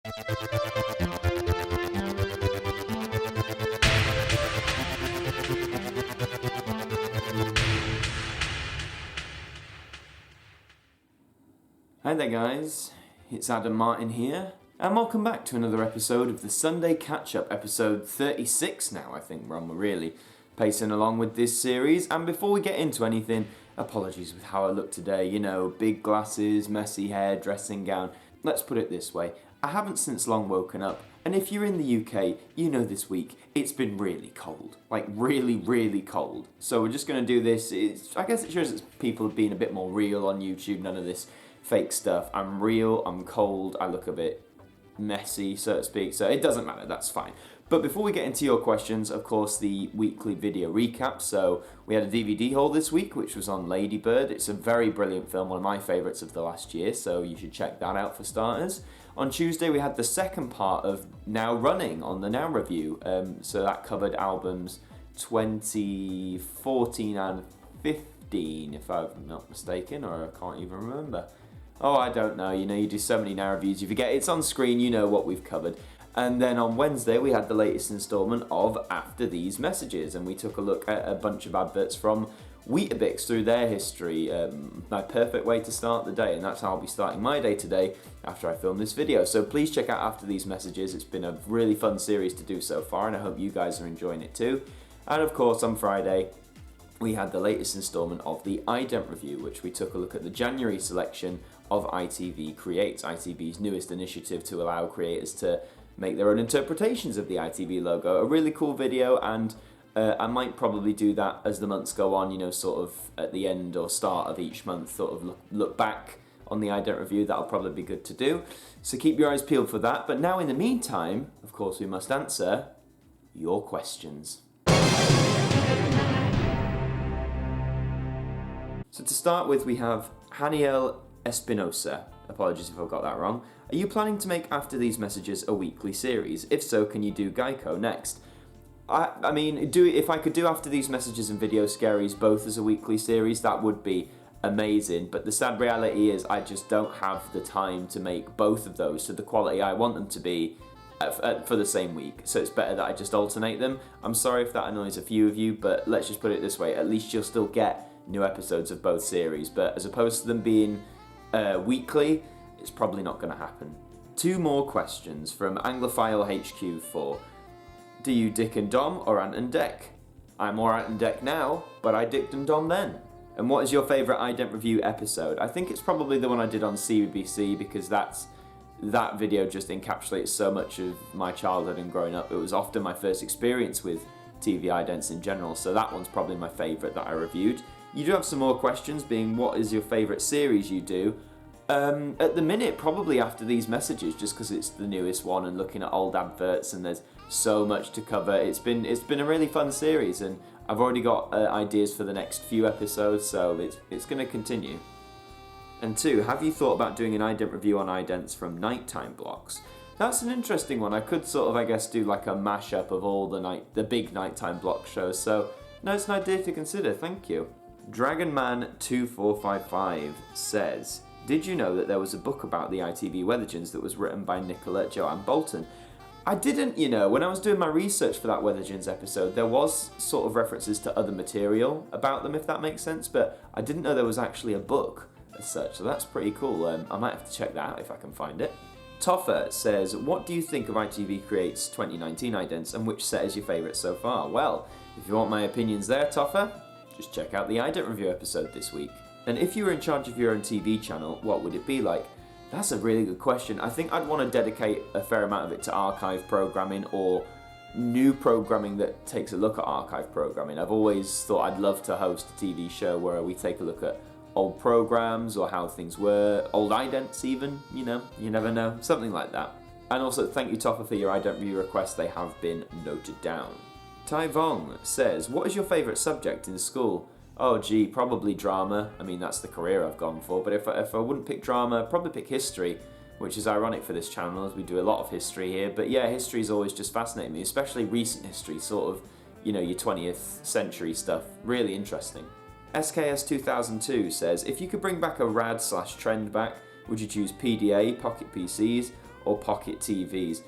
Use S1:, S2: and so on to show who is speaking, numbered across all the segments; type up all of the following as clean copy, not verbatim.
S1: Hi there guys, it's Martyn here, and welcome back to another episode of the Sunday Catch-Up, episode 36 now I think we're really pacing along with this series. And before we get into anything, apologies with how I look today, you know, big glasses, messy hair, dressing gown. Let's put it this way, I haven't since long woken up, and if you're in the UK, you know this week it's been really cold, like really cold. So we're just going to do this. I guess it shows that people being a bit more real on YouTube, none of this fake stuff. I'm real, I'm cold, I look a bit messy, so to speak, so it doesn't matter, that's fine. But before we get into your questions, of course, the weekly video recap. So we had a DVD haul this week, which was on Lady Bird. It's a very brilliant film, one of my favourites of the last year, so you should check that out for starters. On Tuesday, we had the second part of Now Running on the Now Review. So that covered albums 2014 and 15, if I'm not mistaken, or I can't even remember. Oh, I don't know, you know, you do so many Now Reviews, you forget. It's on screen, you know what we've covered. And then on Wednesday, we had the latest instalment of After These Messages, and we took a look at a bunch of adverts from Weetabix through their history. My perfect way to start the day, and that's how I'll be starting my day today after I film this video. So please check out After These Messages. It's been a really fun series to do so far, and I hope you guys are enjoying it too. And of course, on Friday, we had the latest instalment of the IDENT review, which we took a look at the January selection of ITV Creates, ITV's newest initiative to allow creators to make their own interpretations of the ITV logo. A really cool video, and I might probably do that as the months go on, you know, sort of at the end or start of each month, sort of look back on the IDENT review. That'll probably be good to do. So keep your eyes peeled for that. But now in the meantime, of course, we must answer your questions. So to start with, we have Haniel Espinosa. Apologies if I've got that wrong. Are you planning to make After These Messages a weekly series? If so, can you do Geico next? I mean, if I could do After These Messages and Video Scaries both as a weekly series, that would be amazing. But the sad reality is I just don't have the time to make both of those to the quality I want them to be for the same week. So it's better that I just alternate them. I'm sorry if that annoys a few of you, but let's just put it this way. At least you'll still get new episodes of both series. But as opposed to them being weekly, it's probably not going to happen. Two more questions from Anglophile HQ4. Do you Dick and Dom or Ant and Dec? I'm more Ant and Dec now, but I dicked and Dom then. And what is your favourite IDENT review episode? I think it's probably the one I did on CBBC, because that video just encapsulates so much of my childhood and growing up. It was often my first experience with TV idents in general, so that one's probably my favourite that I reviewed. You do have some more questions, being what is your favourite series you do? At the minute, probably After These Messages, just because it's the newest one, and looking at old adverts, and there's so much to cover. It's been a really fun series, and I've already got ideas for the next few episodes, so it's going to continue. And two, have you thought about doing an IDENT review on idents from nighttime blocks? That's an interesting one. I could sort of, I guess, do like a mashup of all the big nighttime block shows. So no, it's an idea to consider. Thank you. Dragonman2455 says, did you know that there was a book about the ITV Weathergens that was written by Nicola Joanne Bolton? I didn't, you know, when I was doing my research for that Weathergens episode, there was sort of references to other material about them, if that makes sense, but I didn't know there was actually a book as such, so that's pretty cool. I might have to check that out if I can find it. Toffer says, what do you think of ITV Creates 2019 idents, and which set is your favourite so far? Well, if you want my opinions there, Toffer, just check out the IDENT review episode this week. And if you were in charge of your own TV channel, what would it be like? That's a really good question. I think I'd want to dedicate a fair amount of it to archive programming or new programming that takes a look at archive programming. I've always thought I'd love to host a TV show where we take a look at old programs or how things were, old idents even, you know, you never know, something like that. And also thank you, Toffer, for your IDENT review requests. They have been noted down. Tai Vong says, what is your favourite subject in school? Oh gee, probably drama. I mean, that's the career I've gone for, but if I wouldn't pick drama, I'd probably pick history, which is ironic for this channel as we do a lot of history here. But yeah, history's always just fascinated me, especially recent history, sort of, you know, your 20th century stuff. Really interesting. SKS 2002 says, if you could bring back a rad/trend back, would you choose PDA, pocket PCs, or pocket TVs?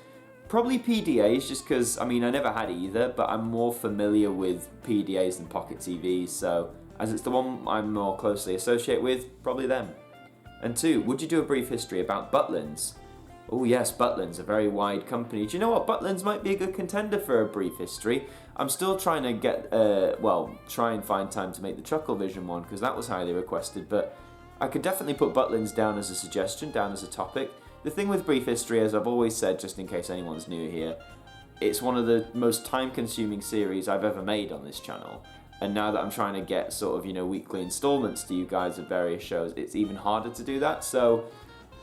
S1: Probably PDAs, just because, I mean, I never had either, but I'm more familiar with PDAs than pocket TVs, so as it's the one I'm more closely associated with, probably them. And 2, would you do a brief history about Butlins? Oh yes, Butlins, a very wide company. Do you know what? Butlins might be a good contender for a brief history. I'm still trying to try and find time to make the Chucklevision one, because that was highly requested, but I could definitely put Butlins down as a suggestion, down as a topic. The thing with brief history, as I've always said, just in case anyone's new here, it's one of the most time-consuming series I've ever made on this channel. And now that I'm trying to get sort of, weekly installments to you guys of various shows, it's even harder to do that. So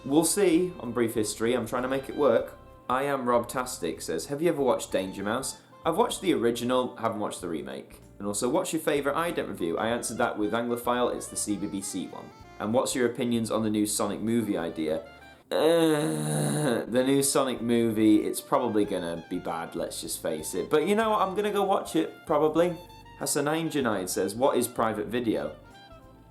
S1: we'll see on brief history. I'm trying to make it work. I am Robtastic says, have you ever watched Danger Mouse? I've watched the original, haven't watched the remake. And also, what's your favourite IDENT review? I answered that with Anglophile, it's the CBBC one. And what's your opinions on the new Sonic movie idea? The new Sonic movie, it's probably gonna be bad, let's just face it. But you know what, I'm gonna go watch it, probably. Hassanain Junaid says, what is private video?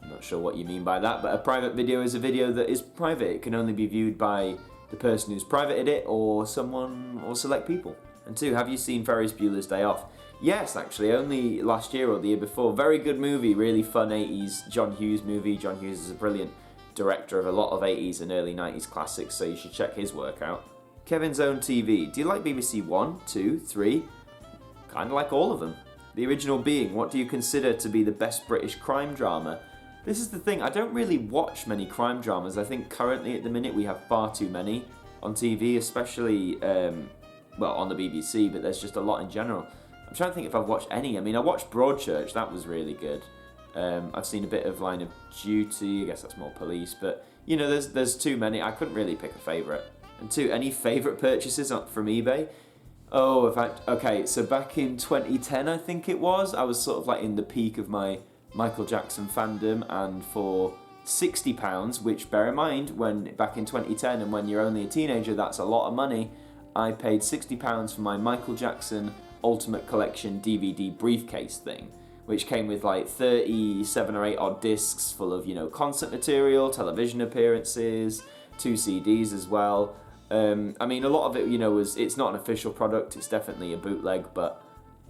S1: I'm not sure what you mean by that, but a private video is a video that is private. It can only be viewed by the person who's privated it or someone or select people. And 2, have you seen Ferris Bueller's Day Off? Yes, actually, only last year or the year before. Very good movie, really fun 80s John Hughes movie. John Hughes is a brilliant director of a lot of 80s and early 90s classics, so you should check his work out. Kevin's Own TV. Do you like BBC 1, 2, 3? Kinda like all of them. The original being, what do you consider to be the best British crime drama? This is the thing, I don't really watch many crime dramas. I think currently at the minute we have far too many on TV, especially, on the BBC, but there's just a lot in general. I'm trying to think if I've watched any. I mean, I watched Broadchurch, that was really good. I've seen a bit of Line of Duty, I guess that's more police, but there's too many. I couldn't really pick a favourite. And 2, any favourite purchases from eBay? Oh, in fact, okay, so back in 2010, I think it was, I was sort of like in the peak of my Michael Jackson fandom, and for £60, which bear in mind, back in 2010 and when you're only a teenager, that's a lot of money, I paid £60 for my Michael Jackson Ultimate Collection DVD briefcase thing, which came with like 37 or 8 odd discs full of, concert material, television appearances, 2 CDs as well. I mean, a lot of it, it's not an official product, it's definitely a bootleg, but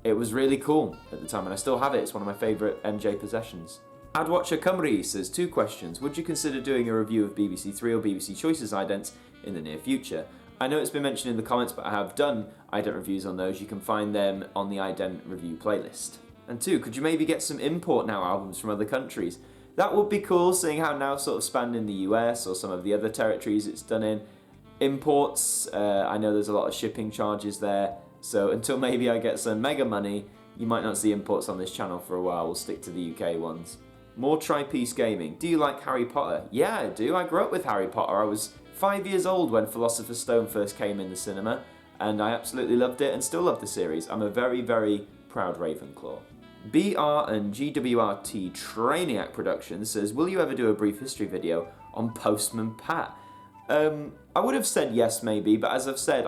S1: it was really cool at the time, and I still have it. It's one of my favourite MJ possessions. Adwatcher Cymru says, 2 questions. Would you consider doing a review of BBC Three or BBC Choices idents in the near future? I know it's been mentioned in the comments, but I have done ident reviews on those. You can find them on the ident review playlist. And 2, could you maybe get some Import Now albums from other countries? That would be cool, seeing how Now sort of spanned in the US or some of the other territories it's done in. Imports, I know there's a lot of shipping charges there, so until maybe I get some mega money, you might not see imports on this channel for a while. We'll stick to the UK ones. More Tri-Piece Gaming. Do you like Harry Potter? Yeah, I do. I grew up with Harry Potter. I was 5 years old when Philosopher's Stone first came in the cinema, and I absolutely loved it and still love the series. I'm a very, very proud Ravenclaw. BR and GWRT Trainiac Productions says, will you ever do a brief history video on Postman Pat? I would have said yes, maybe, but as I've said,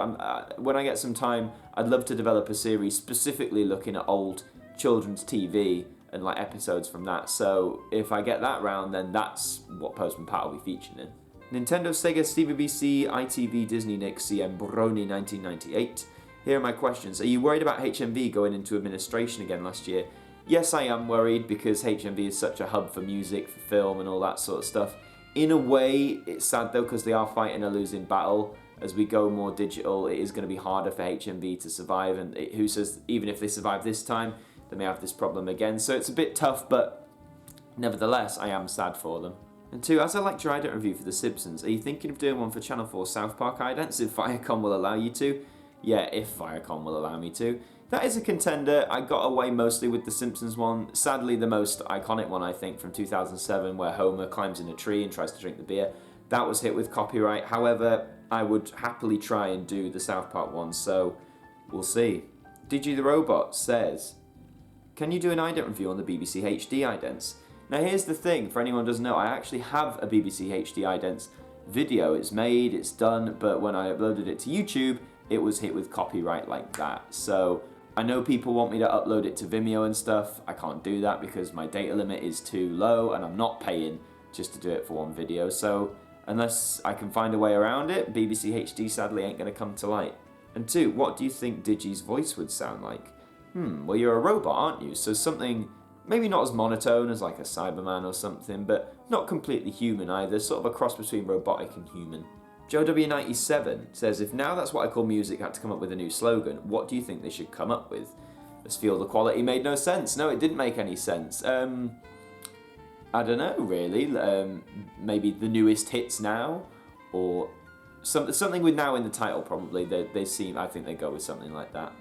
S1: when I get some time, I'd love to develop a series specifically looking at old children's TV and like episodes from that. So if I get that round, then that's what Postman Pat will be featured in. Nintendo, Sega, CBBC, ITV, Disney, Nick, CM, Brony, 1998. Here are my questions. Are you worried about HMV going into administration again last year? Yes, I am worried because HMV is such a hub for music, for film, and all that sort of stuff. In a way, it's sad though because they are fighting a losing battle. As we go more digital, it is going to be harder for HMV to survive, and who says even if they survive this time, they may have this problem again. So it's a bit tough, but nevertheless, I am sad for them. And 2, as I liked your ident review for The Simpsons, are you thinking of doing one for Channel 4 South Park idents if Viacom will allow you to? Yeah, if Viacom will allow me to. That is a contender. I got away mostly with the Simpsons one. Sadly, the most iconic one, I think, from 2007, where Homer climbs in a tree and tries to drink the beer. That was hit with copyright. However, I would happily try and do the South Park one, so we'll see. Digi the Robot says, can you do an ident review on the BBC HD idents? Now here's the thing, for anyone who doesn't know, I actually have a BBC HD idents video. It's made, it's done, but when I uploaded it to YouTube, it was hit with copyright like that. So I know people want me to upload it to Vimeo and stuff. I can't do that because my data limit is too low and I'm not paying just to do it for one video. So Unless I can find a way around it, BBC HD sadly ain't going to come to light. And 2, what do you think Digi's voice would sound like? Well, you're a robot, aren't you? So something maybe not as monotone as like a Cyberman or something, but not completely human either, sort of a cross between robotic and human. Joe W97 says, if Now That's What I Call Music had to come up with a new slogan, what do you think they should come up with? This Feel the Quality made no sense. No, it didn't make any sense. I don't know, really. Maybe the newest hits now, or something with now in the title, probably. I think they go with something like that.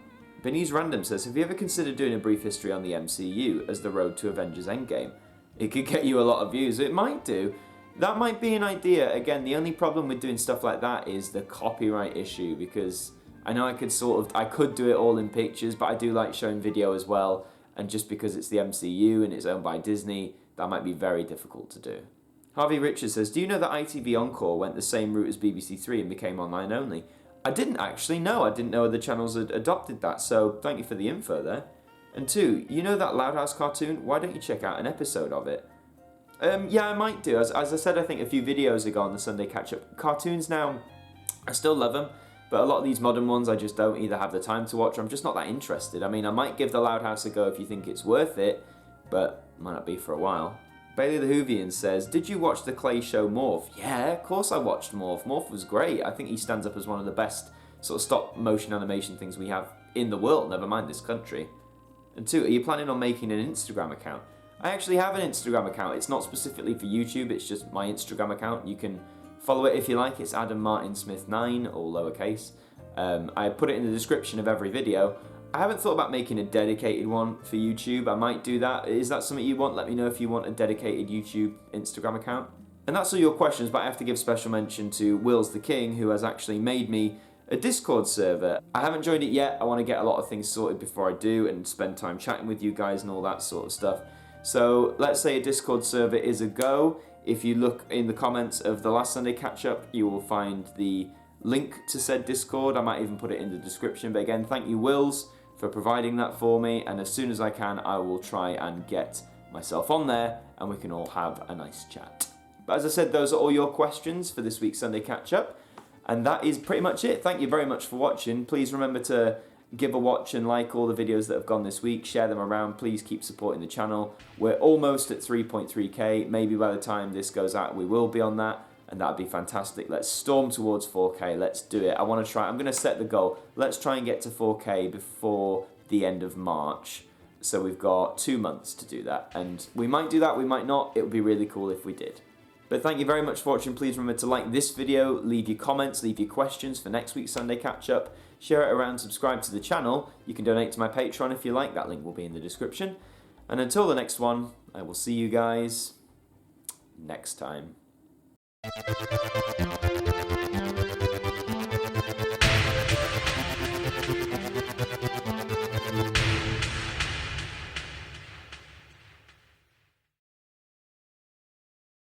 S1: Benny's Random says, have you ever considered doing a brief history on the MCU as the road to Avengers Endgame? It could get you a lot of views. It might do. That might be an idea. Again, the only problem with doing stuff like that is the copyright issue, because I know I could do it all in pictures, but I do like showing video as well, and just because it's the MCU and it's owned by Disney, that might be very difficult to do. Harvey Richards says, do you know that ITV Encore went the same route as BBC Three and became online only? I didn't actually know. I didn't know other channels had adopted that, so thank you for the info there. And 2, you know that Loud House cartoon? Why don't you check out an episode of it? Yeah, I might do. As I said, I think a few videos ago on the Sunday Catch-Up, cartoons now, I still love them, but a lot of these modern ones I just don't either have the time to watch or I'm just not that interested. I mean, I might give the Loud House a go if you think it's worth it, but might not be for a while. Bailey the Hoovian says, did you watch the Clay show Morph? Yeah, of course I watched Morph. Morph was great. I think he stands up as one of the best sort of stop motion animation things we have in the world, never mind this country. And 2, are you planning on making an Instagram account? I actually have an Instagram account. It's not specifically for YouTube, it's just my Instagram account. You can follow it if you like. It's Adam Martyn Smith 9, all lowercase. I put it in the description of every video. I haven't thought about making a dedicated one for YouTube. I might do that. Is that something you want? Let me know if you want a dedicated YouTube Instagram account. And that's all your questions, but I have to give special mention to Wills the King, who has actually made me a Discord server. I haven't joined it yet. I want to get a lot of things sorted before I do and spend time chatting with you guys and all that sort of stuff. So let's say a Discord server is a go. If you look in the comments of the last Sunday Catch-Up, you will find the link to said Discord. I might even put it in the description. But again, thank you, Wills, for providing that for me. And as soon as I can, I will try and get myself on there and we can all have a nice chat. But as I said, those are all your questions for this week's Sunday Catch-Up. And that is pretty much it. Thank you very much for watching. Please remember to give a watch and like all the videos that have gone this week. Share them around. Please keep supporting the channel. We're almost at 3.3k. Maybe by the time this goes out, we will be on that. And that'd be fantastic. Let's storm towards 4k. Let's do it. I'm going to set the goal. Let's try and get to 4k before the end of March. So we've got 2 months to do that. And we might do that, we might not. It would be really cool if we did. But thank you very much for watching. Please remember to like this video, leave your comments, leave your questions for next week's Sunday Catch-Up. Share it around, subscribe to the channel. You can donate to my Patreon if you like. That link will be in the description. And until the next one, I will see you guys next time.